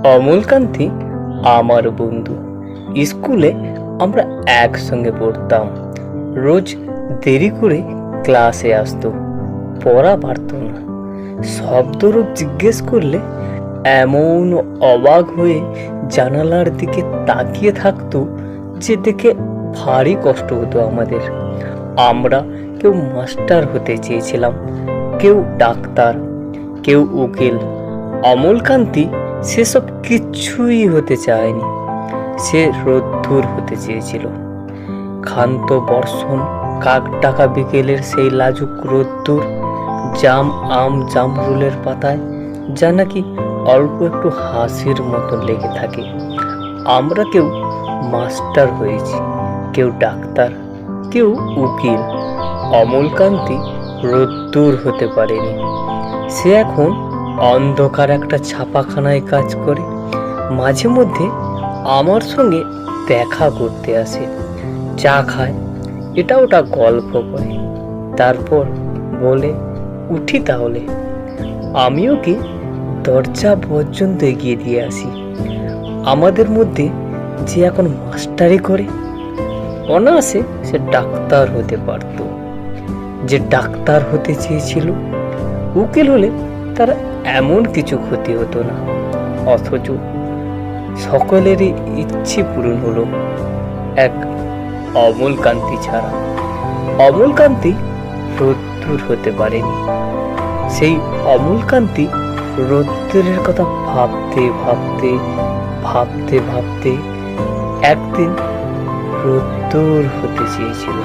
অমলকান্তি আমার বন্ধু। স্কুলে আমরা একসঙ্গে পড়তাম। রোজ দেরি করে ক্লাসে আসতো, পড়া পারত না। শব্দরূপ জিজ্ঞেস করলে এমন অবাক হয়ে জানালার দিকে তাকিয়ে থাকতো যে দেখে ভারী কষ্ট হতো আমাদের। আমরা কেউ মাস্টার হতে চেয়েছিলাম, কেউ ডাক্তার, কেউ উকিল। অমলকান্তি সেসব কিছুই হতে চায়নি। সে রোদ্দুর হতে চেয়েছিল। ক্ষান্ত বর্ষণ, কাক ডাকা বিকেলের সেই লাজুক রোদ্দুর, জামরুলের পাতায় যা নাকি অল্প একটু হাসির মতো লেগে থাকে। আমরা কেউ মাস্টার হয়েছি, কেউ ডাক্তার, কেউ উকিল। অমলকান্তি রোদ্দুর হতে পারেনি। সে এখন অন্ধকার একটা ছাপাখানায় কাজ করে। মাঝে মধ্যে আমার সঙ্গে দেখা করতে আসে, চা খায়, এটা ওটা গল্প করে, তারপর বলে উঠি তাহলে। আমিও কি দরজা পর্যন্ত এগিয়ে দিয়ে আসি। আমাদের মধ্যে যে এখন মাস্টারি করে, অনায়াসে সে ডাক্তার হতে পারত। যে ডাক্তার হতে চেয়েছিল, উকিল হলে তার এমন কিছু ক্ষতি হতো না। অথচ সকলেরই ইচ্ছে পূরণ হলো, এক অমলকান্তি ছাড়া। অমলকান্তি রোদ্দুর হতে পারেনি। সেই অমলকান্তি রোদ্দুরের কথা ভাবতে ভাবতে ভাবতে ভাবতে একদিন রোদ্দুর হতে চেয়েছিল।